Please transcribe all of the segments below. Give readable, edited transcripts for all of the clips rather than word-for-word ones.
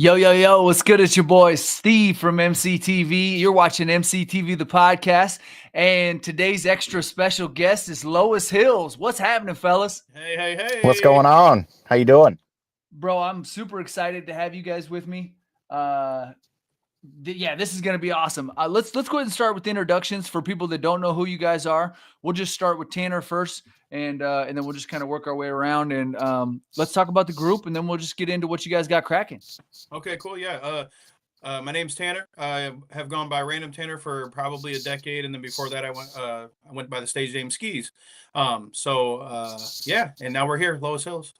Yo, yo, yo, what's good? It's your boy Steve from EmceeTV. You're watching EmceeTV, the podcast. And today's extra special guest is Loess Hills. What's happening, fellas? Hey, hey, What's hey. going on? How you doing? Bro, I'm super excited to have you guys with me. Yeah, this is going to be awesome. Let's go ahead and start with the introductions for people that don't know who you guys are. We'll just start with Tanner first, and then we'll just kind of work our way around. And let's talk about the group, and then we'll just get into what you guys got cracking. Okay, cool. Yeah. My name's Tanner. I have gone by Random Tanner for probably a decade, and then before that, I went by the stage name Skis. Yeah, and now we're here, Loess Hills.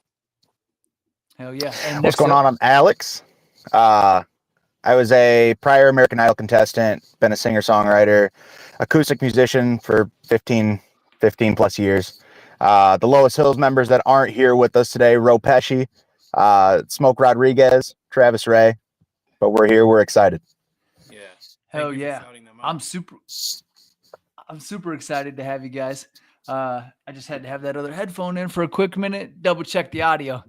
Hell yeah! And What's going on? I'm Alex. I was a prior American Idol contestant, been a singer-songwriter, acoustic musician for 15 plus years. The Loess Hills members that aren't here with us today, Ro Pesci, Smoke Rodriguez, Travis Ray, but we're here. We're excited. Yeah. Hell yeah! I'm super excited to have you guys. I just had to have that other headphone in for a quick minute, double check the audio.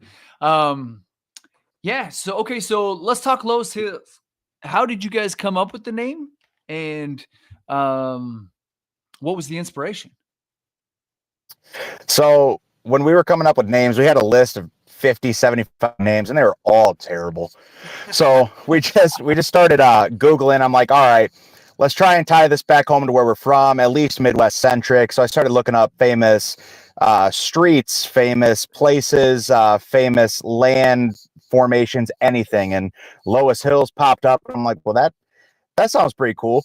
Yeah. So let's talk Loess Hills. How did you guys come up with the name, and what was the inspiration? So when we were coming up with names, we had a list of 50, 75 names, and they were all terrible. So we just started Googling. I'm like, all right, let's try and tie this back home to where we're from, at least Midwest centric. So I started looking up famous streets, famous places, famous land formations, anything. And Loess Hills popped up. And I'm like, well, that sounds pretty cool.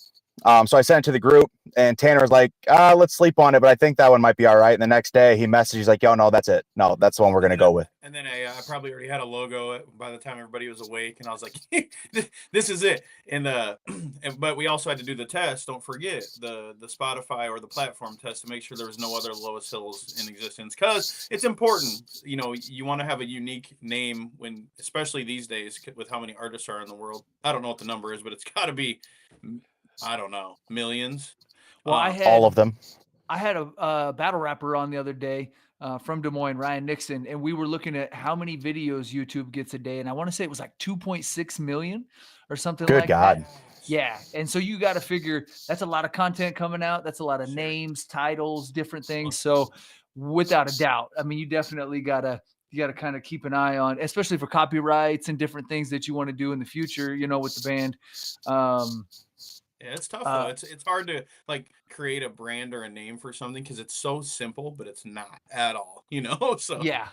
So I sent it to the group, and Tanner was like, let's sleep on it, but I think that one might be all right. And the next day he messaged, he's like, yo, no, that's it. No, that's the one we're going to go with. And then I probably already had a logo by the time everybody was awake, and I was like, this is it. But we also had to do the test. Don't forget the Spotify or the platform test to make sure there was no other Loess Hills in existence, because it's important. You know, you want to have a unique name when, especially these days with how many artists are in the world. I don't know what the number is, but it's got to be, I don't know, millions. Well, all of them. I had a battle rapper on the other day from Des Moines, Ryan Nixon, and we were looking at how many videos YouTube gets a day, and I want to say it was like 2.6 million or something like that. Good God. Yeah, and so you got to figure that's a lot of content coming out. That's a lot of names, titles, different things. So without a doubt, I mean, you definitely gotta kind of keep an eye on, especially for copyrights and different things that you want to do in the future, you know, with the band. Yeah, it's tough though. It's hard to like create a brand or a name for something because it's so simple, but it's not at all, you know? So yeah,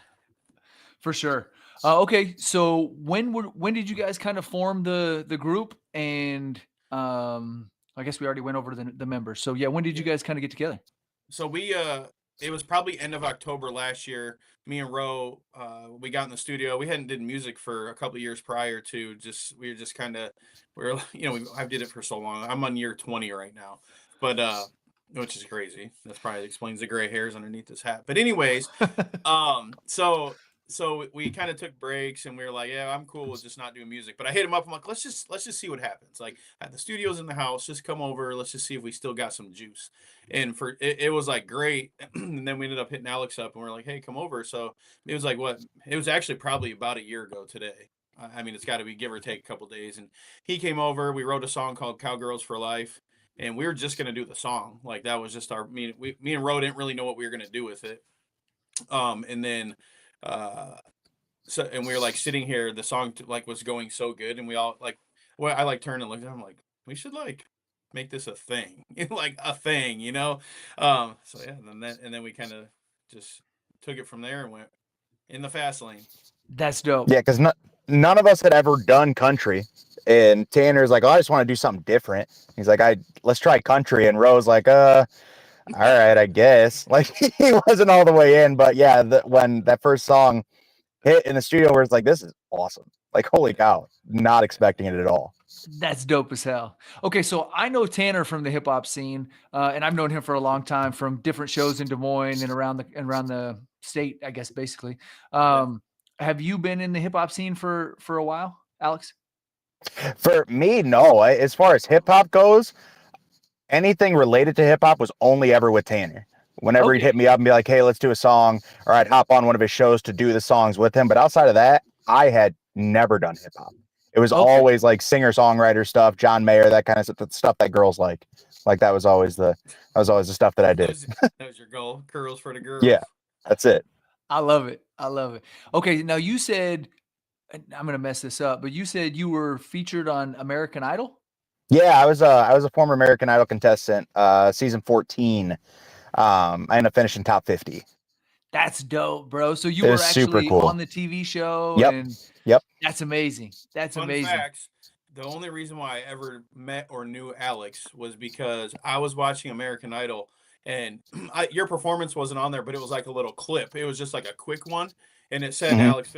for sure. Okay, so when did you guys kind of form the group? And I guess we already went over the members. So yeah, when did you guys kind of get together? So it was probably end of October last year. Me and Ro, we got in the studio. We hadn't did music for a couple of years prior to we were just kind of I did it for so long. I'm on year 20 right now, but which is crazy. That's probably explains the gray hairs underneath this hat. But anyways, so we kind of took breaks, and we were like, yeah, I'm cool with just not doing music. But I hit him up. I'm like, let's just see what happens. Like, the studio's in the house, just come over. Let's just see if we still got some juice. And it was like great. And then we ended up hitting Alex up, and we're like, hey, come over. So it was like it was actually probably about a year ago today. I mean, it's got to be give or take a couple days. And he came over. We wrote a song called Cowgirls For Life, and we were just gonna do the song. Like, that was just me and Ro didn't really know what we were gonna do with it. And then and we were like sitting here, the song was going so good, and we all like, well, I like turned and looked at him, I'm like, we should like make this a thing, like a thing, you know. So yeah, and then we kind of just took it from there and went in the fast lane. That's dope. Yeah, because none of us had ever done country, and Tanner's like, oh, I just want to do something different. He's like, let's try country, and Ro's like, all right, I guess. Like, he wasn't all the way in, but yeah, when that first song hit in the studio, where it's like, this is awesome. Like, holy cow, not expecting it at all. That's dope as hell. Okay, so I know Tanner from the hip hop scene, and I've known him for a long time from different shows in Des Moines and around the state, I guess, basically. Have you been in the hip hop scene for a while, Alex? For me, no. As far as hip hop goes, anything related to hip hop was only ever with Tanner. Whenever he'd hit me up and be like, hey, let's do a song, or I'd hop on one of his shows to do the songs with him. But outside of that, I had never done hip hop. It was Okay. always like singer-songwriter stuff, John Mayer, that kind of stuff that girls like. Like that was always the stuff that I did. That was your goal. Curls for the girls. Yeah, that's it. I love it. I love it. Okay, now you said, and I'm gonna mess this up, but you said you were featured on American Idol. Yeah, I was a former American Idol contestant, season 14. I ended up finishing top 50. That's dope, bro. So you It were was super actually cool. on the TV show, Yep. and Yep. that's amazing. That's Fun amazing. facts. The only reason why I ever met or knew Alex was because I was watching American Idol, and your performance wasn't on there, but it was like a little clip. It was just like a quick one, and it said Alex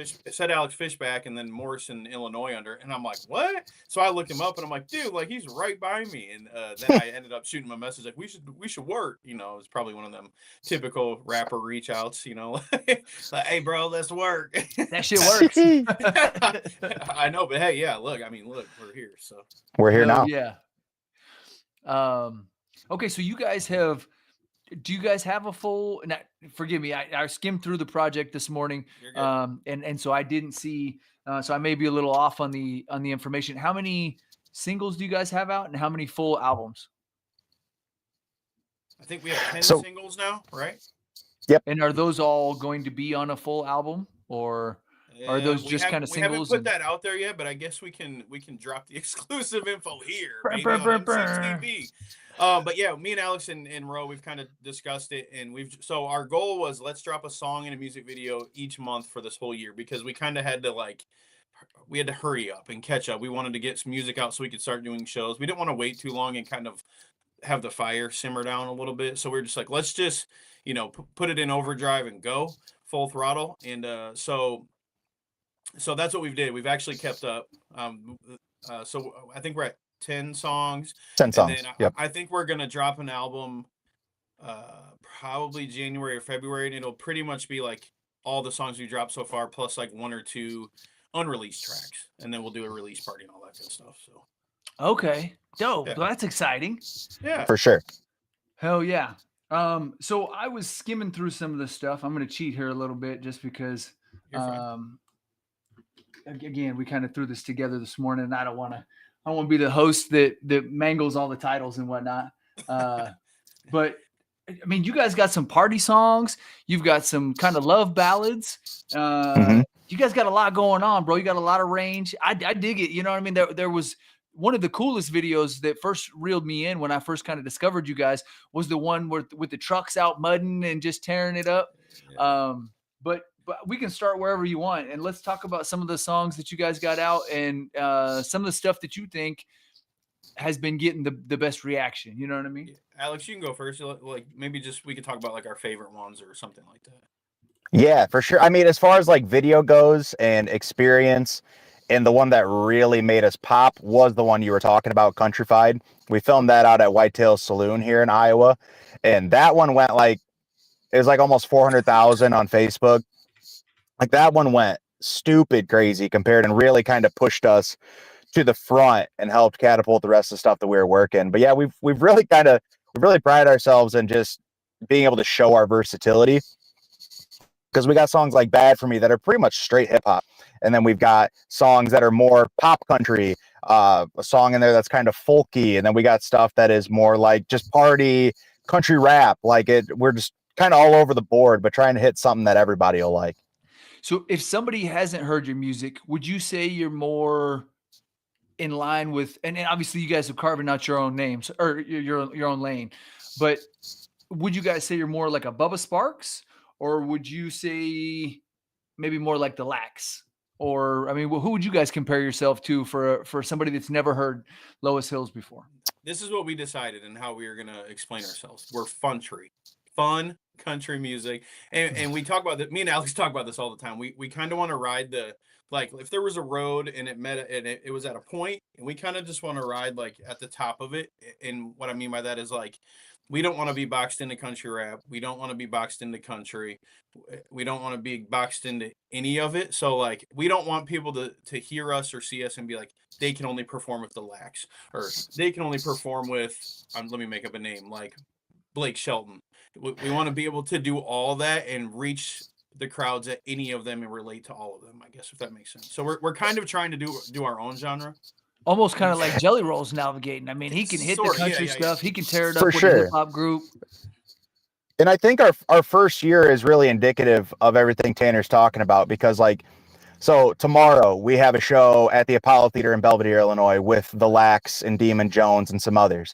Fishback, and then Morrison, Illinois under. And I'm like, what? So I looked him up, and I'm like, dude, like he's right by me. And then I ended up shooting him a message like, we should work. You know, it's probably one of them typical rapper reach outs. You know, like, hey, bro, let's work. That shit works. I know, but hey, yeah, look, we're here, so We're here Hell now. yeah. Okay, so do you guys have a full, now, forgive me, I skimmed through the project this morning. you're good. And so I didn't see, so I may be a little off on the information. How many singles do you guys have out, and how many full albums? I think we have 10 So- singles now, right? And are those all going to be on a full album, or are those we just kind of We haven't singles? put that out there yet, but I guess we can drop the exclusive info here, Brr, baby, brr, on brr, brr. EmceeTV. But yeah, me and Alex and Ro, we've kind of discussed it, and so our goal was let's drop a song and a music video each month for this whole year, because we kind of had to hurry up and catch up. We wanted to get some music out so we could start doing shows. We didn't want to wait too long and kind of have the fire simmer down a little bit. So we're just like, let's just, put it in overdrive and go full throttle. And so that's what we've did. We've actually kept up. So I think we're at 10 songs. 10 songs. And then Yep. I think we're going to drop an album probably January or February. And it'll pretty much be like all the songs we dropped so far, plus like one or two unreleased tracks. And then we'll do a release party and all that good stuff. So. Okay, dope. Yeah. Well, that's exciting. Yeah. For sure. Hell yeah. So I was skimming through some of the stuff. I'm going to cheat here a little bit just because, You're fine. again, we kind of threw this together this morning, and I don't want to be the host that mangles all the titles and whatnot. But I mean, you guys got some party songs. You've got some kind of love ballads. You guys got a lot going on, bro. You got a lot of range. I dig it. You know what I mean? There was one of the coolest videos that first reeled me in when I first kind of discovered you guys was the one with the trucks out mudding and just tearing it up. Yeah. But we can start wherever you want, and let's talk about some of the songs that you guys got out, and some of the stuff that you think has been getting the best reaction. You know what I mean? Alex, you can go first. Like maybe we could talk about like our favorite ones or something like that. Yeah, for sure. I mean, as far as like video goes and experience, and the one that really made us pop was the one you were talking about, Countrified. We filmed that out at Whitetail Saloon here in Iowa, and that one went it was like almost 400,000 on Facebook. Like that one went stupid crazy compared, and really kind of pushed us to the front and helped catapult the rest of the stuff that we were working. But yeah, we've really pride ourselves in just being able to show our versatility, because we got songs like Bad For Me that are pretty much straight hip hop. And then we've got songs that are more pop country, a song in there that's kind of folky. And then we got stuff that is more like just party country rap. We're just kind of all over the board, but trying to hit something that everybody will like. So if somebody hasn't heard your music, would you say you're more in line with, and obviously you guys are carving out your own names or your own lane, but would you guys say you're more like a Bubba Sparks, or would you say maybe more like the Lax? Or, I mean, who would you guys compare yourself to for somebody that's never heard Loess Hills before? This is what we decided and how we are going to explain ourselves. We're fun country music. And we talk about that. Me and Alex talk about this all the time. We kind of want to ride if there was a road and it was at a point, and we kind of just want to ride like at the top of it. And what I mean by that is like, we don't want to be boxed into country rap. We don't want to be boxed into country. We don't want to be boxed into any of it. So like, we don't want people to hear us or see us and be like, they can only perform with the Lax, or they can only perform with, let me make up a name, like Blake Shelton. We want to be able to do all that and reach the crowds at any of them and relate to all of them, I guess, if that makes sense. So we're kind of trying to do our own genre. Almost kind of like Jelly Roll's navigating. I mean, he can hit the Sorta, yeah, country yeah, yeah. stuff. He can tear it For up with a hip sure. hop group. And I think our first year is really indicative of everything Tanner's talking about, because like, so tomorrow we have a show at the Apollo Theater in Belvedere, Illinois with the Lax and Demon Jones and some others.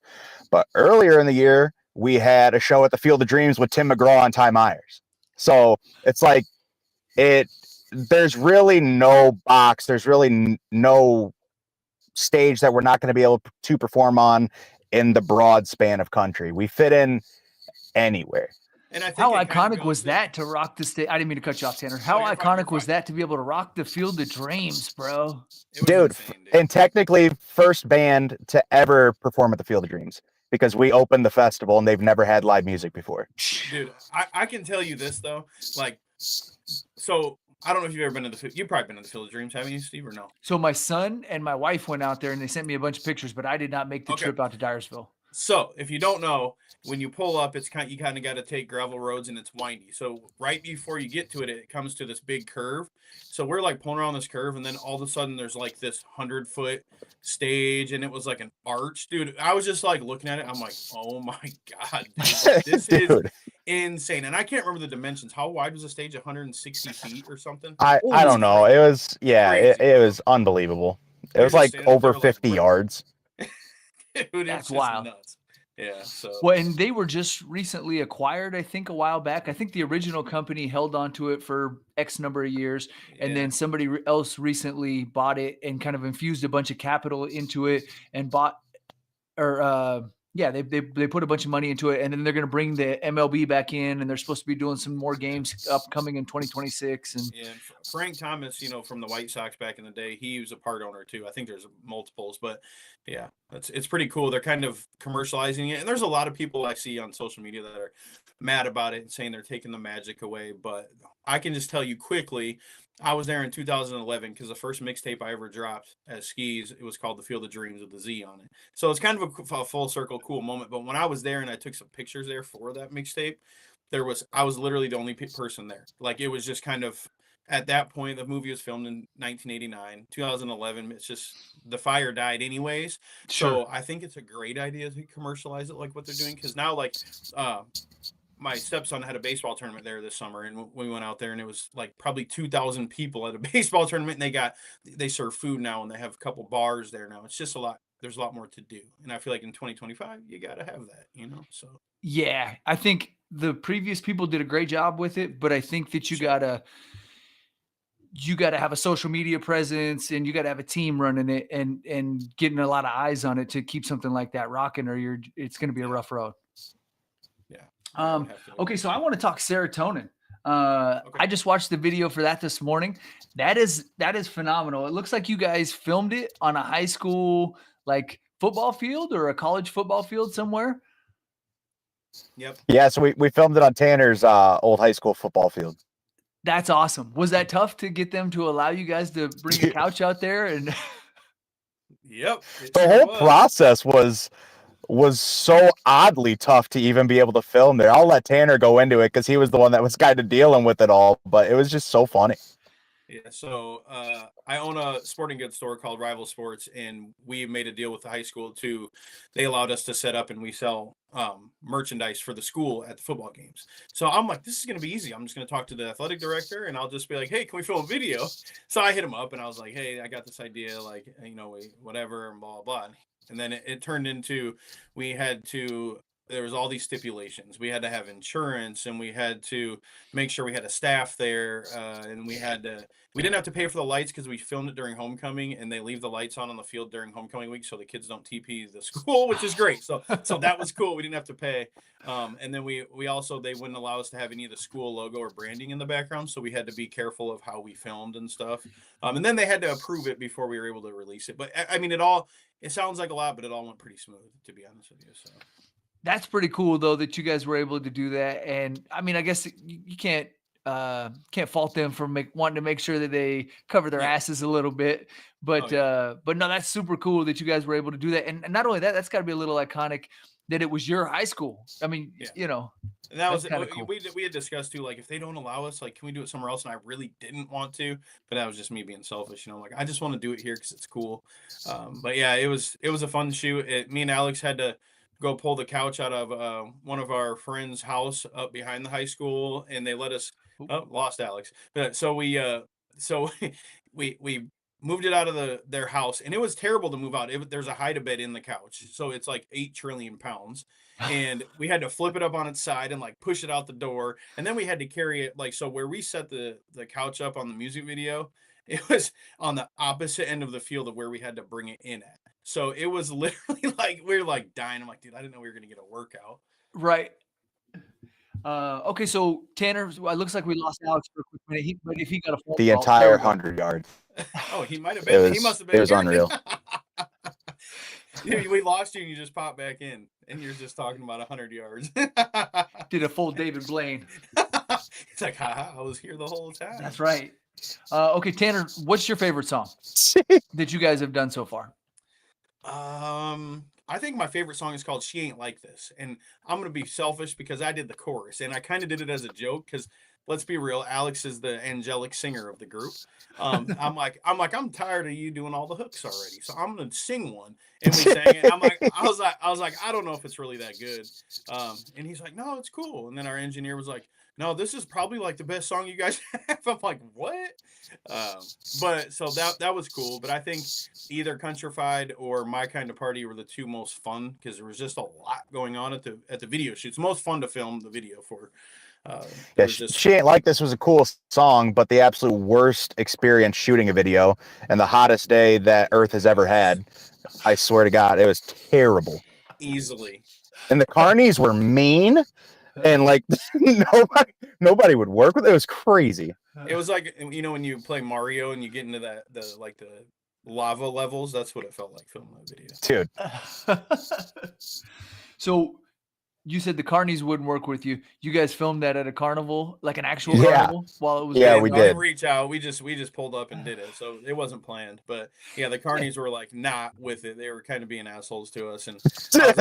But earlier in the year, we had a show at the Field of Dreams with Tim McGraw and Ty Myers. So it's like there's really no box. There's really no stage that we're not going to be able to perform on in the broad span of country. We fit in anywhere. And I think How it kind of iconic was goes that to rock the stage? I didn't mean to cut you off, Tanner. How you're fine, iconic was that to be able to rock the Field of Dreams, bro? It was Dude, insane, dude. and technically first band to ever perform at the Field of Dreams, because we opened the festival and they've never had live music before. Dude, I can tell you this though, like, so I don't know if you've ever been to you've probably been to the Field of Dreams, haven't you, Steve, or no? So my son and my wife went out there and they sent me a bunch of pictures, but I did not make the Okay. trip out to Dyersville. So if you don't know, when you pull up, you kind of got to take gravel roads and it's windy. So right before you get to it, it comes to this big curve. So we're like pulling around this curve, and then all of a sudden there's like this 100-foot stage, and it was like an arch, dude. I was just like looking at it. I'm like, oh my God, dude, this is insane. And I can't remember the dimensions. How wide was the stage? 160 feet or something? I don't know. It was, yeah, Crazy, it was unbelievable. It was like over 50 yards. Dude, That's it's wild. Nuts. Yeah. So well, and they were just recently acquired, I think, a while back. I think the original company held on to it for X number of years, and then somebody else recently bought it and kind of infused a bunch of capital into it and bought, or they put a bunch of money into it, and then they're going to bring the MLB back in, and they're supposed to be doing some more games upcoming in 2026. And Frank Thomas, from the White Sox back in the day, he was a part owner too. I think there's multiples, but yeah, it's pretty cool. They're kind of commercializing it, and there's a lot of people I see on social media that are mad about it and saying they're taking the magic away. But I can just tell you quickly, I was there in 2011 because the first mixtape I ever dropped as Skis, it was called The Field of Dreams with the Z on it. So it's kind of a full circle cool moment. But when I was there and I took some pictures there for that mixtape, I was literally the only person there. Like, it was just kind of, at that point, the movie was filmed in 1989, 2011. It's just, the fire died anyways. Sure. So I think it's a great idea to commercialize it like what they're doing. Because now, like, my stepson had a baseball tournament there this summer, and we went out there, and it was like probably 2,000 people at a baseball tournament, and they serve food now, and they have a couple bars there now. It's just a lot. There's a lot more to do, and I feel like in 2025 you got to have that, So yeah, I think the previous people did a great job with it, but I think that you gotta have a social media presence, and you gotta have a team running it and getting a lot of eyes on it to keep something like that rocking, or it's going to be a rough road. Yeah. Okay, so I want to talk serotonin. I just watched the video for that this morning. That is phenomenal. It looks like you guys filmed it on a high school like football field or a college football field somewhere. Yep. Yeah, so we filmed it on Tanner's old high school football field. That's awesome. Was that tough to get them to allow you guys to bring a couch out there? And yep. The whole process was so oddly tough to even be able to film there. I'll let Tanner go into it because he was the one that was kind of dealing with it all, but it was just so funny. Yeah, so I own a sporting goods store called Rival Sports, and we made a deal with the high school they allowed us to set up, and we sell merchandise for the school at the football games. So I'm like, this is going to be easy. I'm just going to talk to the athletic director, and I'll just be like, hey, can we film a video? So I hit him up, and I was like, hey, I got this idea, like, whatever, and blah, blah, blah. And then it turned into, there was all these stipulations. We had to have insurance, and we had to make sure we had a staff there. And we didn't have to pay for the lights because we filmed it during homecoming, and they leave the lights on the field during homecoming week so the kids don't TP the school, which is great. So that was cool. We didn't have to pay. And then we also, they wouldn't allow us to have any of the school logo or branding in the background. So we had to be careful of how we filmed and stuff. And then they had to approve it before we were able to release it. But I mean, it sounds like a lot, but it all went pretty smooth, to be honest with you. So that's pretty cool, though, that you guys were able to do that. And I mean, I guess you can't can't fault them for wanting to make sure that they cover their asses a little bit. But no, that's super cool that you guys were able to do that. And not only that, that's got to be a little iconic that it was your high school. I mean, you know, and that was kind of cool. We had discussed too, like if they don't allow us, like can we do it somewhere else? And I really didn't want to, but that was just me being selfish, you know. Like I just want to do it here because it's cool. But yeah, it was a fun shoot. Me and Alex had to go pull the couch out of one of our friends' house up behind the high school, and they let us. Oh, lost Alex. But so we we moved it out of their house, and it was terrible to move out. There's a hide-a-bed in the couch, so it's like 8 trillion pounds, and we had to flip it up on its side and like push it out the door, and then we had to carry it like so. Where we set the couch up on the music video, it was on the opposite end of the field of where we had to bring it in at. So it was literally like we were like dying. I'm like, dude, I didn't know we were gonna get a workout. Right. Okay, so Tanner, it looks like we lost Alex for a quick minute. But if he got a phone The call, entire 100 yards. Oh, he might have been. He must have been. It was unreal. We lost you, and you just popped back in, and you're just talking about 100 yards. Did a full David Blaine. It's like, haha, I was here the whole time. That's right. Okay, Tanner, what's your favorite song that you guys have done so far? I think my favorite song is called "She Ain't Like This," and I'm gonna be selfish because I did the chorus, and I kind of did it as a joke because let's be real, Alex is the angelic singer of the group. I'm tired of you doing all the hooks already, so I'm gonna sing one, and we sang it. I was like, I don't know if it's really that good, and he's like, no, it's cool. And then our engineer was like, no, this is probably like the best song you guys have. I'm like, what? But so that was cool. But I think either Countrified or My Kind of Party were the two most fun because there was just a lot going on at the video shoots. Most fun to film the video for. She Ain't Like This was a cool song, but the absolute worst experience shooting a video and the hottest day that Earth has ever had. I swear to God, it was terrible. Easily. And the carnies were mean, and like nobody would work with it. It was crazy. It was like, you know, when you play Mario and you get into the lava levels. That's what it felt like filming that video, dude. So you said the carnies wouldn't work with you. You guys filmed that at a carnival, like an actual carnival, while it was. Yeah, we did. Reach out. We just pulled up and did it, so it wasn't planned. But yeah, the carnies were like not with it. They were kind of being assholes to us, and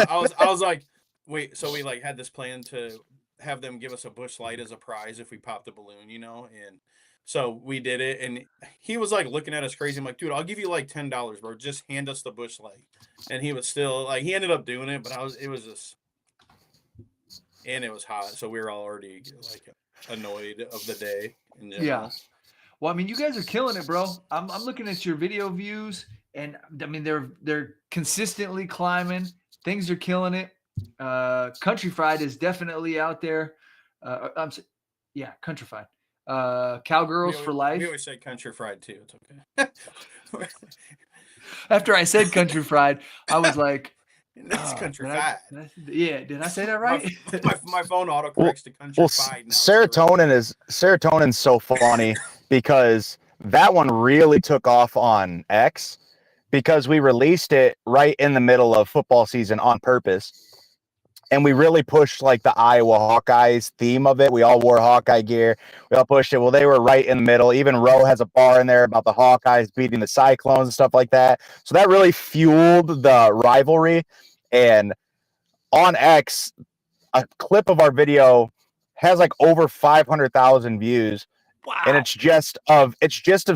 I was like, wait. So we like had this plan to have them give us a Busch Light as a prize if we popped the balloon, you know, and so we did it. And he was like looking at us crazy. I'm like, dude, I'll give you like $10, bro. Just hand us the Busch Light. And he was still like, he ended up doing it, but it was just. And it was hot, so we were all already like annoyed of the day in general. Yeah. Well, I mean, you guys are killing it, bro. I'm looking at your video views, and I mean they're consistently climbing. Things are killing it. Countrified is definitely out there. Countrified. Cowgirls for Life. We always say Countrified too. It's okay. After I said Countrified, I was like. That's Countrified. Did I say that right? My phone autocorrects to Countrified now. Serotonin's so funny because that one really took off on X because we released it right in the middle of football season on purpose. And we really pushed like the Iowa Hawkeyes theme of it. We all wore Hawkeye gear. We all pushed it. Well, they were right in the middle. Even Roe has a bar in there about the Hawkeyes beating the Cyclones and stuff like that. So that really fueled the rivalry. And on X, a clip of our video has like over 500,000 views. Wow. And it's just of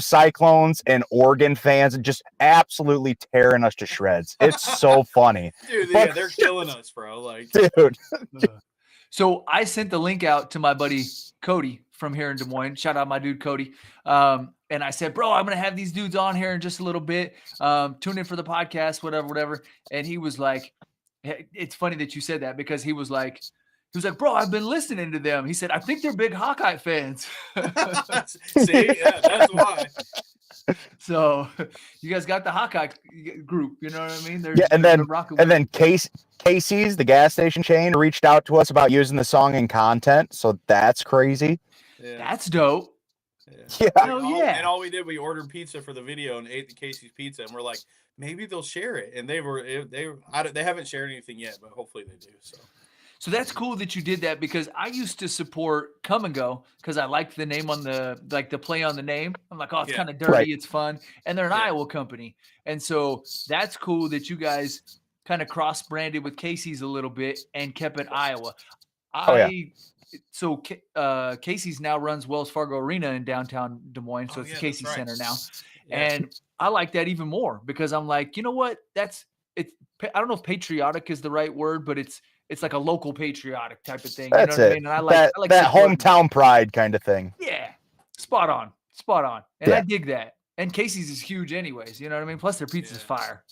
Cyclones and Oregon fans and just absolutely tearing us to shreds. It's so funny. Dude, yeah, they're killing us, bro. Like, dude. So I sent the link out to my buddy Cody from here in Des Moines. Shout out my dude Cody. And I said, bro, I'm going to have these dudes on here in just a little bit. Tune in for the podcast, whatever. And he was like, it's funny that you said that because he was like, bro, I've been listening to them. He said, I think they're big Hawkeye fans. See, yeah, that's why. So you guys got the Hawkeye group, you know what I mean? And then Casey's, the gas station chain, reached out to us about using the song in content. So that's crazy. Yeah. That's dope. Yeah. And all we did, we ordered pizza for the video and ate the Casey's pizza, and we're like, maybe they'll share it. And they haven't shared anything yet, but hopefully they do. So that's cool that you did that, because I used to support Come and Go because I liked the name on the play on the name. I'm like, oh, it's Yeah. kind of dirty, Right. it's fun, and they're an Yeah. Iowa company, and so that's cool that you guys kind of cross branded with Casey's a little bit and kept it Iowa. Oh, yeah. Casey's now runs Wells Fargo Arena in downtown Des Moines, so Oh, it's the yeah, Casey that's right. Center now, Yeah. and I like that even more because I'm like, you know what? It's I don't know if patriotic is the right word, but it's like a local patriotic type of thing. You know That's what I it. mean? And I that like that supporting. hometown pride kind of thing. Yeah, spot on. And I Yeah. dig that. And Casey's is huge, anyways. You know what I mean? Plus their pizza's Yeah. fire.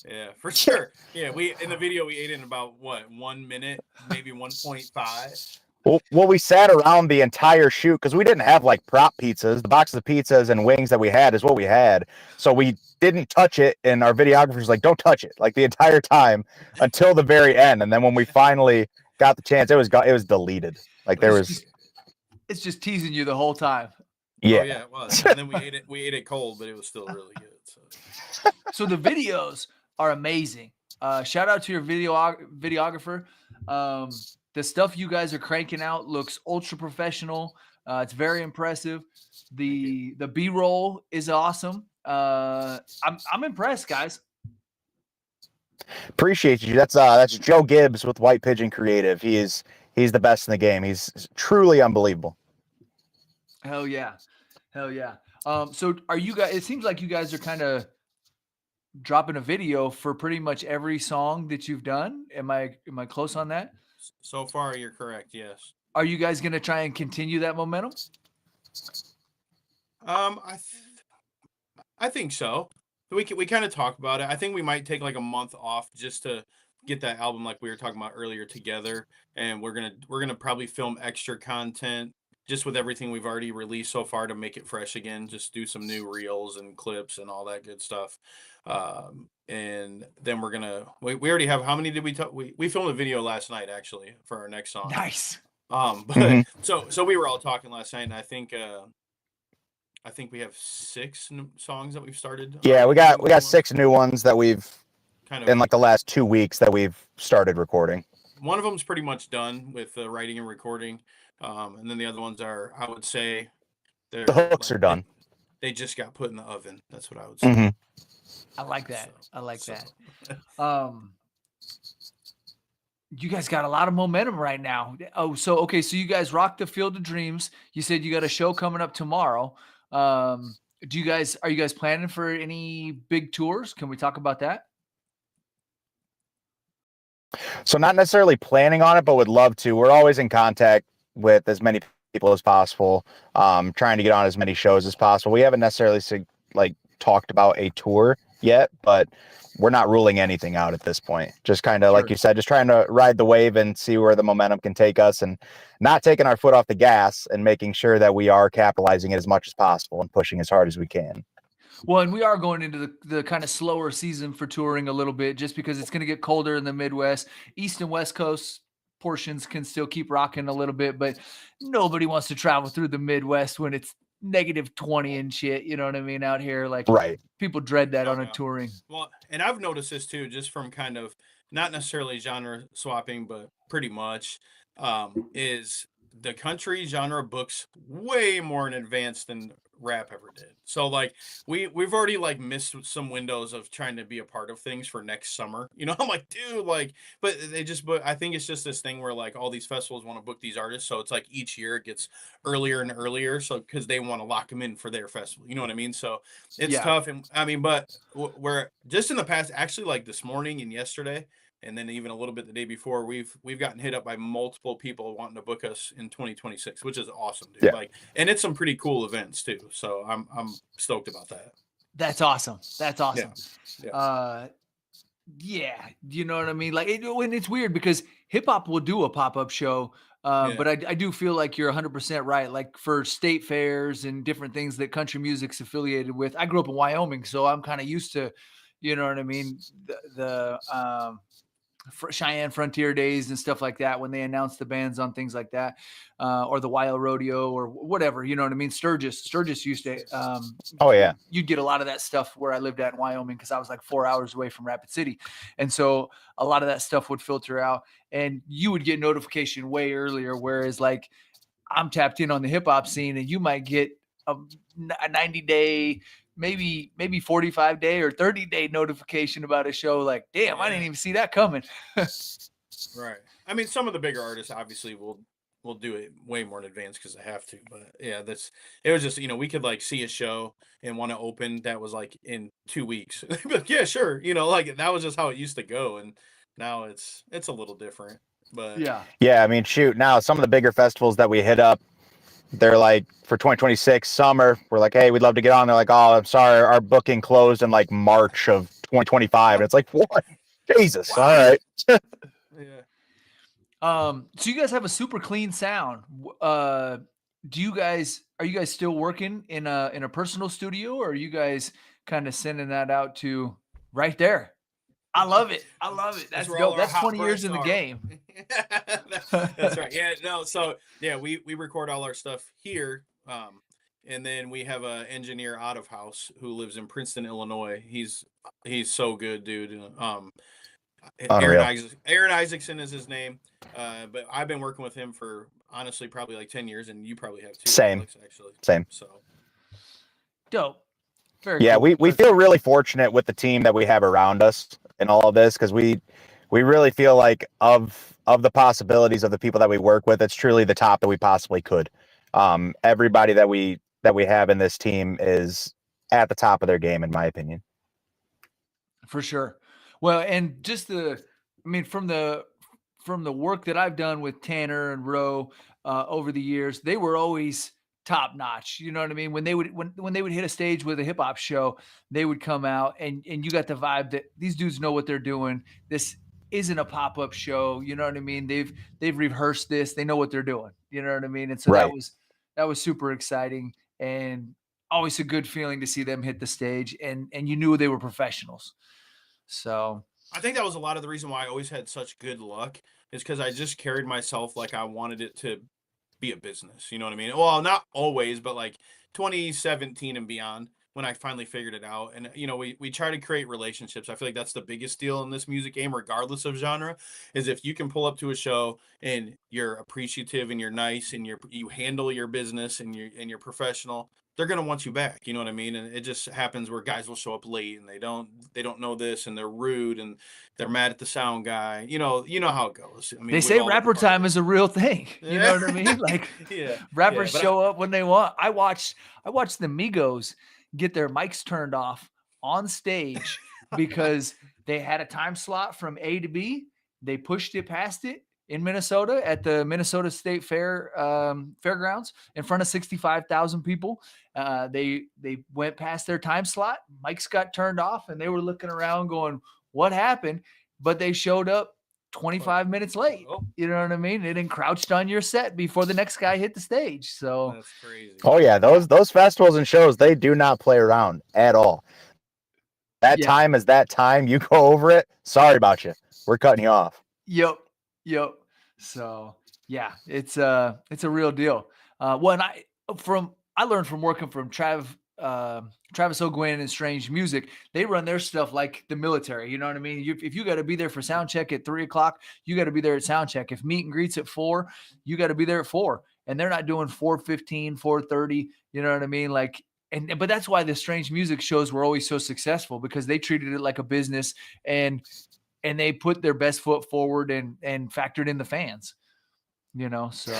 Yeah, for sure. Yeah, we in the video we ate in about what 1 minute, maybe 1.5. Well, we sat around the entire shoot because we didn't have like prop pizzas. The boxes of pizzas and wings that we had is what we had. So we didn't touch it, and our videographer's like, "Don't touch it," like the entire time until the very end. And then when we finally got the chance, it was deleted. Like there was, It's just teasing you the whole time. yeah. Oh yeah, it was. And then we ate it cold, but it was still really good. So the videos are amazing. Shout out to your videographer. The stuff you guys are cranking out looks ultra professional. It's very impressive. The B-roll is awesome. I'm impressed, guys. Appreciate you. That's Joe Gibbs with White Pigeon Creative. He's the best in the game. He's truly unbelievable. Hell yeah. So are you guys? It seems like you guys are kind of dropping a video for pretty much every song that you've done. Am I close on that? So far, you're correct. Yes. Are you guys going to try and continue that momentum? I think so. We kind of talk about it. I think we might take like a month off just to get that album, like we were talking about earlier, together, and we're gonna probably film extra content just with everything we've already released so far to make it fresh again. Just do some new reels and clips and all that good stuff. And then we already have, how many did we filmed a video last night actually for our next song. Nice. But so we were all talking last night, and I think we have 6 new songs that we've started. Yeah, we got 6 new ones that we've kind of in like the last 2 weeks that we've started recording. One of them's pretty much done with the writing and recording, and then the other ones are, I would say, The hooks are done. They just got put in the oven. That's what I would say. Mm-hmm. I like that. That. You guys got a lot of momentum right now. Oh, so you guys rock the Field of Dreams. You said you got a show coming up tomorrow. Are you guys planning for any big tours? Can we talk about that? So not necessarily planning on it, but would love to. We're always in contact with as many people as possible, trying to get on as many shows as possible. We haven't necessarily talked about a tour yet, but we're not ruling anything out at this point. Just kind of, like you said, just trying to ride the wave and see where the momentum can take us, and not taking our foot off the gas, and making sure that we are capitalizing it as much as possible and pushing as hard as we can. Well, and we are going into the kind of slower season for touring a little bit, just because it's going to get colder in the Midwest. East and West Coast portions can still keep rocking a little bit, but nobody wants to travel through the Midwest when it's -20 and shit. You know what I mean? Out here, like, right. People dread that on a touring. Well, and I've noticed this too, just from kind of not necessarily genre swapping, but pretty much, is the country genre books way more in advance than rap ever did. So like we've already like missed some windows of trying to be a part of things for next summer. You know, I'm like, dude, like, but I think it's just this thing where like all these festivals want to book these artists, so it's like each year it gets earlier and earlier, so because they want to lock them in for their festival. You know what I mean? So it's tough, and I mean, but we're just in the past, actually, like this morning and yesterday, and then even a little bit the day before, we've gotten hit up by multiple people wanting to book us in 2026, which is awesome, dude. Yeah. Like, and it's some pretty cool events too. So I'm stoked about that. That's awesome. Yeah. Yeah, you know what I mean? Like, and it's weird because hip hop will do a pop-up show, but I do feel like you're 100% right. Like for state fairs and different things that country music's affiliated with. I grew up in Wyoming, so I'm kind of used to, you know what I mean? Cheyenne Frontier Days and stuff like that, when they announce the bands on things like that, or the Wild Rodeo or whatever, you know what I mean? Sturgis used to, Oh yeah. you'd get a lot of that stuff where I lived at in Wyoming, because I was like 4 hours away from Rapid City. And so a lot of that stuff would filter out and you would get notification way earlier. Whereas like I'm tapped in on the hip hop scene and you might get a 90-day, maybe 45-day or 30-day notification about a show. Like, damn, I didn't even see that coming. Right. I mean, some of the bigger artists obviously will do it way more in advance because they have to. But yeah, it was just, we could like see a show and want to open that was like in 2 weeks. But yeah, sure. Like that was just how it used to go. And now it's a little different. But yeah, I mean, shoot, now some of the bigger festivals that we hit up, they're like for 2026 summer, we're like, hey, we'd love to get on. They're like, oh, I'm sorry, our booking closed in like March of 2025. And it's like, what? Jesus. Wow. All right. Yeah. So you guys have a super clean sound. Are you guys still working in a personal studio, or are you guys kind of sending that out to right there? I love it. That's dope. That's 20 years in the game. That's right. Yeah, no. So yeah, we record all our stuff here. And then we have an engineer out of house who lives in Princeton, Illinois. He's so good, dude. Aaron Isaacson is his name. But I've been working with him for honestly probably like 10 years, and you probably have too. Same. Alex, actually. Same. So dope. Very yeah, cool. we feel really fortunate with the team that we have around us in all of this, because we really feel like of the possibilities of the people that we work with, it's truly the top that we possibly could. Everybody that we have in this team is at the top of their game, in my opinion. For sure. Well, and just from the work that I've done with Tanner and Roe over the years, they were always top notch. You know what I mean? When they would hit a stage with a hip hop show, they would come out and you got the vibe that these dudes know what they're doing. This isn't a pop-up show. You know what I mean? They've rehearsed this. They know what they're doing. You know what I mean? And so right. that was super exciting and always a good feeling to see them hit the stage, and you knew they were professionals. So I think that was a lot of the reason why I always had such good luck, is because I just carried myself like I wanted it to be a business. You know what I mean? Well, not always, but like 2017 and beyond, when I finally figured it out. And we try to create relationships. I feel like that's the biggest deal in this music game, regardless of genre, is if you can pull up to a show and you're appreciative and you're nice and you handle your business and you're professional, they're going to want you back. You know what I mean? And it just happens where guys will show up late and they don't know this, and they're rude and they're mad at the sound guy. You know how it goes. I mean, they say rapper time is a real thing. You know what I mean? Like rappers show up when they want. I watched the Migos get their mics turned off on stage because they had a time slot from A to B. They pushed it past it in Minnesota at the Minnesota State Fair fairgrounds in front of 65,000 people. They went past their time slot. Mics got turned off, and they were looking around going, what happened? But they showed up 25 minutes late. You know what I mean? It encroached on your set before the next guy hit the stage. So that's crazy. Oh yeah, those festivals and shows, they do not play around at all. That time is that time. You go over it, sorry about you. We're cutting you off. Yep. So yeah, it's a real deal. When I learned from working from Travis O'Gwen and Strange Music, they run their stuff like the military. You know what I mean? If you got to be there for sound check at 3:00, you got to be there at sound check. If meet and greets at 4, you got to be there at 4. And they're not doing 4:15, 4:30. You know what I mean? Like, but that's why the Strange Music shows were always so successful, because they treated it like a business, and they put their best foot forward and factored in the fans. So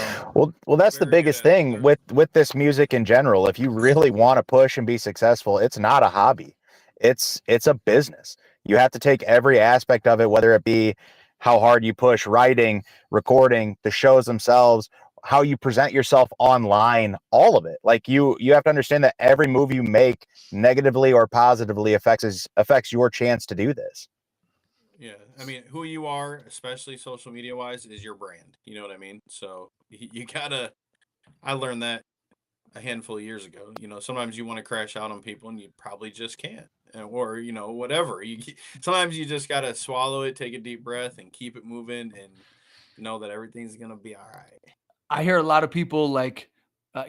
well that's the biggest thing with this music in general. If you really want to push and be successful, it's not a hobby, it's a business. You have to take every aspect of it, whether it be how hard you push writing, recording, the shows themselves, how you present yourself online, all of it. Like you have to understand that every move you make, negatively or positively, affects your chance to do this. Yeah, I mean, who you are, especially social media wise, is your brand. You know what I mean? So you gotta. I learned that a handful of years ago. You know, sometimes you want to crash out on people and you probably just can't. Or, you know, whatever. Sometimes you just got to swallow it, take a deep breath and keep it moving and know that everything's going to be all right. I hear a lot of people like, I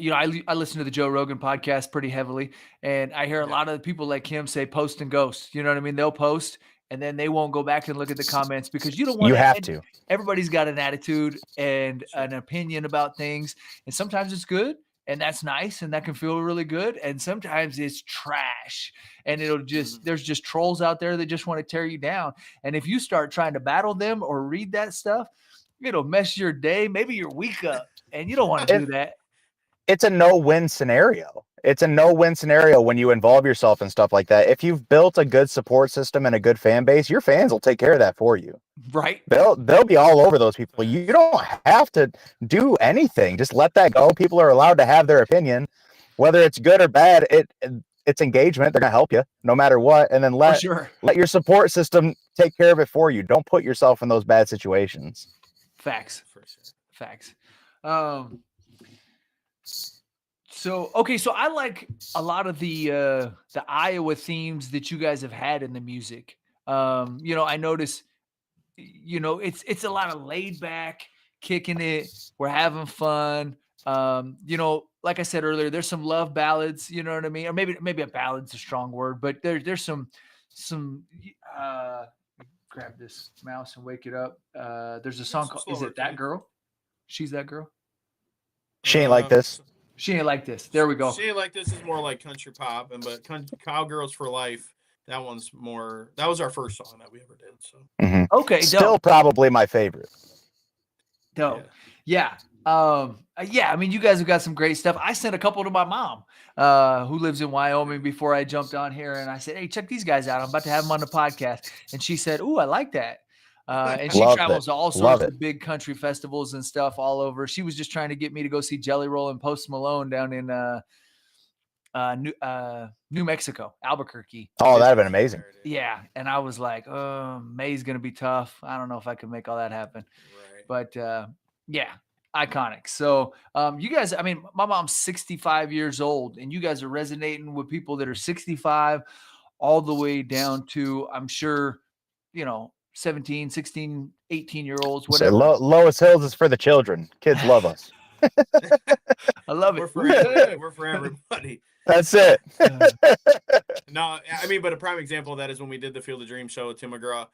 listen to the Joe Rogan podcast pretty heavily, and I hear a lot of people like him say post and ghost. You know what I mean? They'll post and then they won't go back and look at the comments because you don't want You have to. Everybody's got an attitude and Sure. an opinion about things, and sometimes it's good and that's nice and that can feel really good, and sometimes it's trash and it'll just there's just trolls out there that just want to tear you down. And if you start trying to battle them or read that stuff, it'll mess your day, maybe your week up, and you don't want to do that. It's a no-win scenario. It's a no-win scenario when you involve yourself in stuff like that. If you've built a good support system and a good fan base, your fans will take care of that for you. Right. They'll be all over those people. You don't have to do anything. Just let that go. People are allowed to have their opinion, whether it's good or bad. It's engagement. They're gonna help you no matter what. And then let your support system take care of it for you. Don't put yourself in those bad situations. Facts. For sure. Facts. So I like a lot of the Iowa themes that you guys have had in the music. I notice, it's a lot of laid back, kicking it. We're having fun. Like I said earlier, there's some love ballads. You know what I mean? Or maybe a ballad's a strong word, but there's some. Grab this mouse and wake it up. There's a song called "Is It That Girl?" She's that girl. She ain't like this. She ain't like this. There we go. She ain't like this is more like country pop, but Cowgirls for Life. That one's more. That was our first song that we ever did. So okay, still dope. Probably my favorite. Dope. Yeah. I mean, you guys have got some great stuff. I sent a couple to my mom, who lives in Wyoming, before I jumped on here, and I said, "Hey, check these guys out. I'm about to have them on the podcast." And she said, "Ooh, I like that." And she travels to all sorts of big country festivals and stuff all over. She was just trying to get me to go see Jelly Roll and Post Malone down in New Mexico, Albuquerque. Oh, that'd have been amazing. Yeah, and I was like, May's gonna be tough. I don't know if I can make all that happen. Right. But yeah, iconic. So you guys, I mean, my mom's 65 years old, and you guys are resonating with people that are 65 all the way down to, I'm sure, 17, 16, 18-year-olds, whatever. So Loess Hills is for the children. Kids love us. I love it. We're for everybody. That's it. No, I mean, but a prime example of that is when we did the Field of Dreams show with Tim McGraw.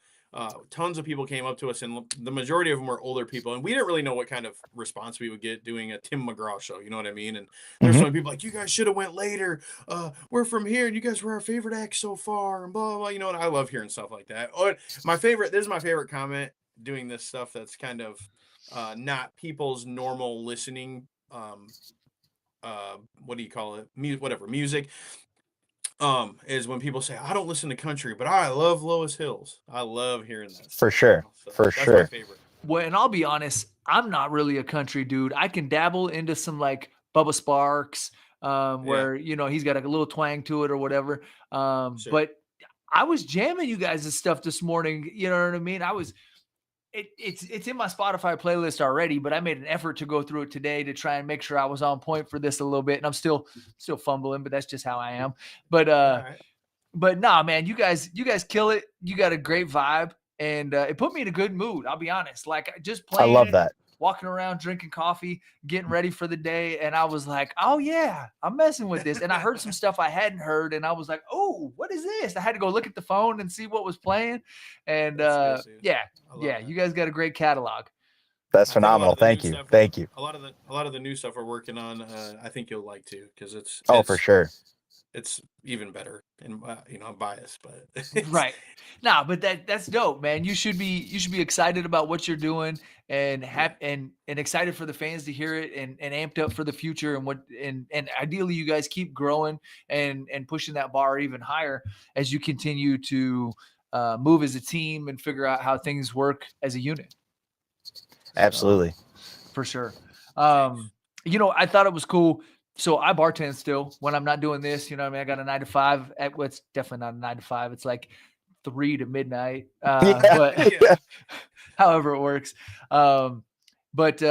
Tons of people came up to us, and the majority of them were older people, and we didn't really know what kind of response we would get doing a Tim McGraw show. You know what I mean? And there's some people like, "You guys should have went later. We're from here, and you guys were our favorite act so far," and blah blah blah. You know, and I love hearing stuff like that. Or this is my favorite comment doing this stuff that's kind of not people's normal listening. What do you call it? Music. Is when people say, "I don't listen to country, but I love Loess Hills." I love hearing that. For sure. For that's sure. My favorite. Well, and I'll be honest, I'm not really a country dude. I can dabble into some like Bubba Sparks, where he's got a little twang to it or whatever. But I was jamming you guys' stuff this morning. You know what I mean? It's in my Spotify playlist already, but I made an effort to go through it today to try and make sure I was on point for this a little bit. And I'm still fumbling, but that's just how I am. But but nah, man, you guys kill it. You got a great vibe, and it put me in a good mood. I'll be honest. Like, just playing. I love that. Walking around, drinking coffee, getting ready for the day. And I was like, oh yeah, I'm messing with this. And I heard some stuff I hadn't heard. And I was like, oh, what is this? I had to go look at the phone and see what was playing. And you guys got a great catalog. That's phenomenal. Thank you. Thank you. A lot of the new stuff we're working on, I think you'll like too, because it's for sure. It's even better, and I'm biased, but right. Nah, but that's dope, man. You should be excited about what you're doing, and and excited for the fans to hear it, and amped up for the future, and ideally you guys keep growing and pushing that bar even higher as you continue to move as a team and figure out how things work as a unit. Absolutely. For sure. I thought it was cool. So I bartend still when I'm not doing this. You know what I mean? I got a 9 to 5. It's definitely not a 9 to 5. It's like 3 to midnight. But however it works. But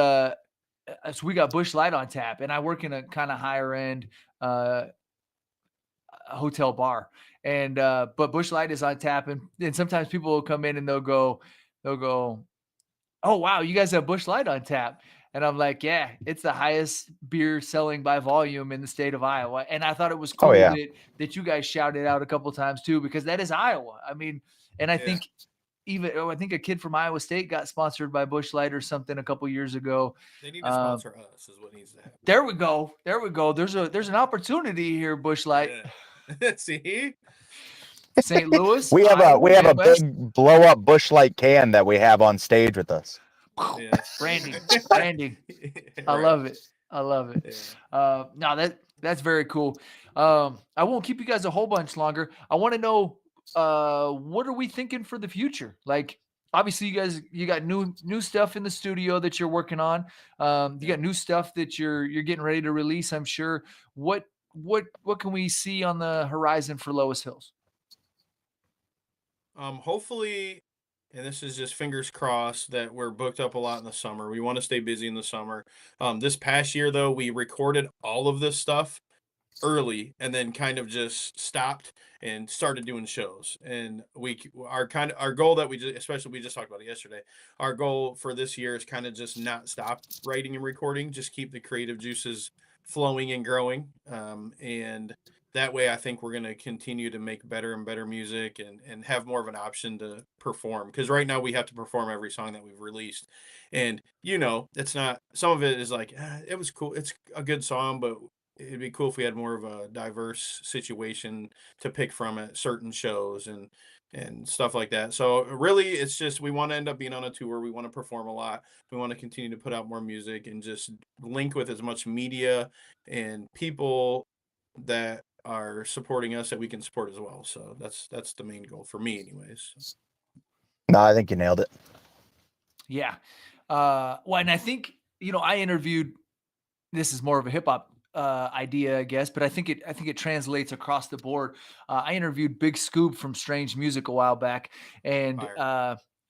so we got Busch Light on tap, and I work in a kind of higher end hotel bar, and but Busch Light is on tap, and sometimes people will come in and they'll go, oh wow, you guys have Busch Light on tap. And I'm like, yeah, it's the highest beer selling by volume in the state of Iowa. And I thought it was Oh, cool yeah. that you guys shouted out a couple times too, because that is Iowa. I mean, and I think I think a kid from Iowa State got sponsored by Busch Light or something a couple years ago. They need to sponsor us is what needs to happen. There we go. There we go. There's an opportunity here, Busch Light. Yeah. See? St. Louis. We have Iowa, a Midwest. big blow up Busch Light can that we have on stage with us. Yes. Branding. I love it. Yeah. No, that's very cool. I won't keep you guys a whole bunch longer. I want to know what are we thinking for the future? Like, obviously you got new stuff in the studio that you're working on. You got new stuff that you're getting ready to release, I'm sure. What can we see on the horizon for Loess Hills? Hopefully, and this is just fingers crossed that we're booked up a lot in the summer. We want to stay busy in the summer. This past year though, we recorded all of this stuff early and then kind of just stopped and started doing shows. And our goal that we just talked about it yesterday. Our goal for this year is kind of just not stop writing and recording, just keep the creative juices flowing and growing. And that way I think we're going to continue to make better and better music and have more of an option to perform, because right now we have to perform every song that we've released. And it's not, some of it is like it was cool, it's a good song, but it'd be cool if we had more of a diverse situation to pick from at certain shows and stuff like that. So really it's just, we want to end up being on a tour, we want to perform a lot, we want to continue to put out more music and just link with as much media and people that are supporting us that we can support as well. So that's the main goal for me anyways. No, I think you nailed it. Yeah. Well, and I think, I interviewed, this is more of a hip hop idea, I guess, but I think it translates across the board. I interviewed Big Scoop from Strange Music a while back, and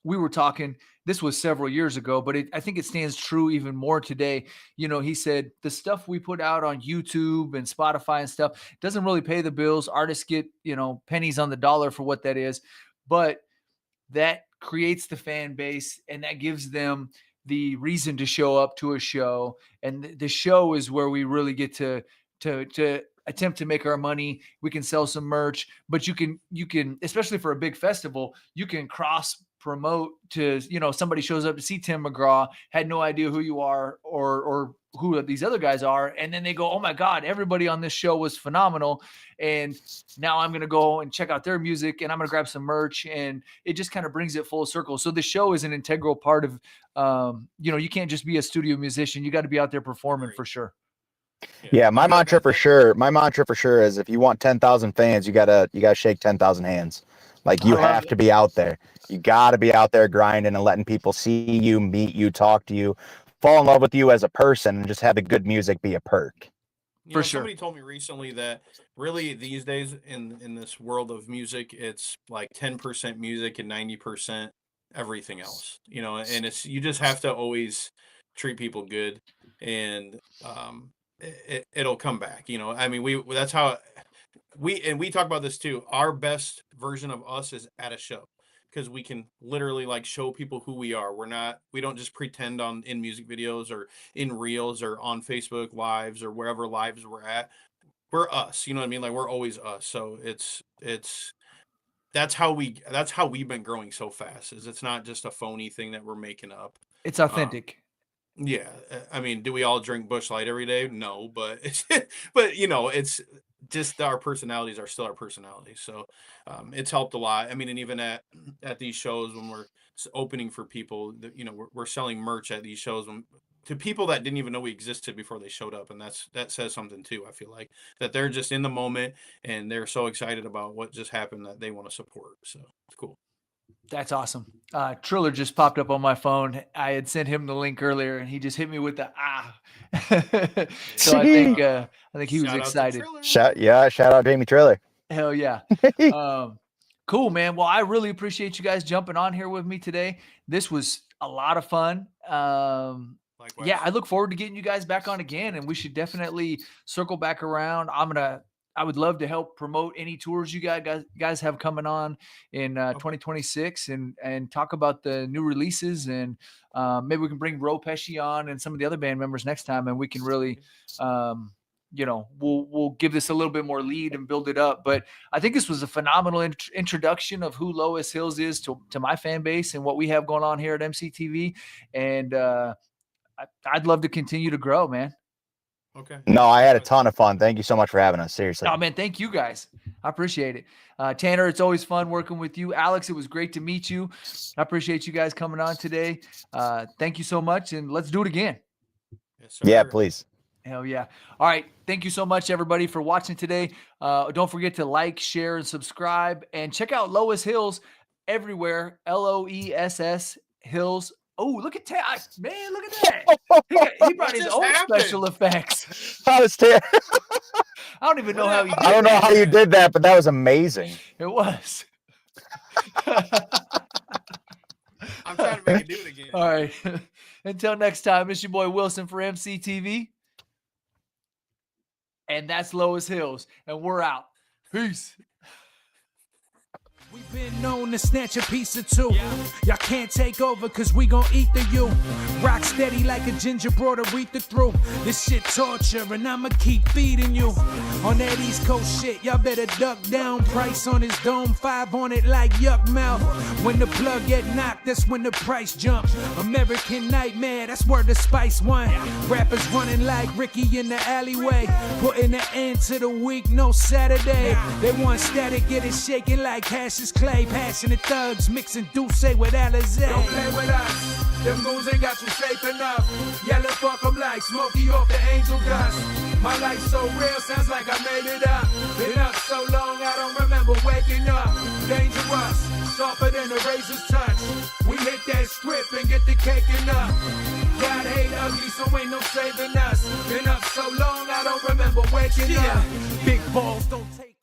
we were talking, this was several years ago, but I think it stands true even more today. He said the stuff we put out on YouTube and Spotify and stuff doesn't really pay the bills. Artists get, pennies on the dollar for what that is, but that creates the fan base and that gives them the reason to show up to a show. And the show is where we really get to attempt to make our money. We can sell some merch, but you can, especially for a big festival, you can cross promote to, somebody shows up to see Tim McGraw, had no idea who you are or who these other guys are. And then they go, oh my God, everybody on this show was phenomenal. And now I'm going to go and check out their music and I'm going to grab some merch. And it just kind of brings it full circle. So the show is an integral part of, you can't just be a studio musician. You got to be out there performing for sure. Yeah, my mantra for sure is if you want 10,000 fans, you gotta shake 10,000 hands. Like you have to be out there. You got to be out there grinding and letting people see you, meet you, talk to you, fall in love with you as a person, and just have the good music be a perk. For sure. Somebody told me recently that really these days in this world of music, it's like 10% music and 90% everything else. And it's, you just have to always treat people good, and it'll come back. I mean, that's how we talk about this too. Our best version of us is at a show, because we can literally like show people who we are. We don't just pretend in music videos or in reels or on Facebook lives or wherever lives we're at. We're us, you know what I mean? Like we're always us. So that's how we've been growing so fast, is it's not just a phony thing that we're making up. It's authentic. Yeah. I mean, do we all drink Busch Light every day? No, but it's just our personalities are still our personalities. So it's helped a lot. I mean, and even at these shows when we're opening for people, we're selling merch at these shows to people that didn't even know we existed before they showed up. And that says something too. I feel like that they're just in the moment and they're so excited about what just happened that they want to support. So it's cool. That's awesome. Triller just popped up on my phone. I had sent him the link earlier and he just hit me with the So I think he was excited. Shout out Jamie Triller. Hell yeah. Cool, man. Well, I really appreciate you guys jumping on here with me today. This was a lot of fun. Likewise. Yeah, I look forward to getting you guys back on again, and we should definitely circle back around. I would love to help promote any tours you guys have coming on in 2026, and talk about the new releases, and maybe we can bring Ro Pesci on and some of the other band members next time, and we can really, we'll give this a little bit more lead and build it up. But I think this was a phenomenal introduction of who Loess Hills is to my fan base and what we have going on here at EmceeTV, and I'd love to continue to grow, man. Okay. No, I had a ton of fun. Thank you so much for having us. Seriously. Oh man, thank you guys. I appreciate it. Tanner, it's always fun working with you. Alex, it was great to meet you. I appreciate you guys coming on today. Thank you so much, and let's do it again. Yes, sir. Yeah, please. Hell yeah. All right. Thank you so much, everybody, for watching today. Don't forget to like, share, and subscribe, and check out Loess Hills everywhere. Loess Hills. Oh, look at Tad. Man, look at that. He brought his own special effects. I was I don't even know how he did I don't know how you did that, but that was amazing. It was. I'm trying to make it do it again. All right. Until next time, it's your boy Wilson for EmceeTV. And that's Loess Hills. And we're out. Peace. We've been known to snatch a piece or two. Y'all can't take over cause we gon' eat the you. Rock steady like a ginger brought Aretha through. This shit torture and I'ma keep feeding you. On that East Coast shit, y'all better duck down. Price on his dome, 5 on it like yuck mouth. When the plug get knocked, that's when the price jump. American Nightmare, that's where the Spice One. Rappers running like Ricky in the alleyway. Putting an end to the week, no Saturday. They want static, get it shaking like hashes clay. Passionate thugs mixing Douce with Alizé. Don't play with us, them moves ain't got you safe enough. Yellow fuck 'em like Smokey off the angel dust. My life's so real, sounds like I made it up. Been up so long, I don't remember waking up. Dangerous, softer than a razor's touch. We hit that script and get the cake up. God hate ugly, so ain't no saving us. Been up so long, I don't remember waking up. Big balls don't take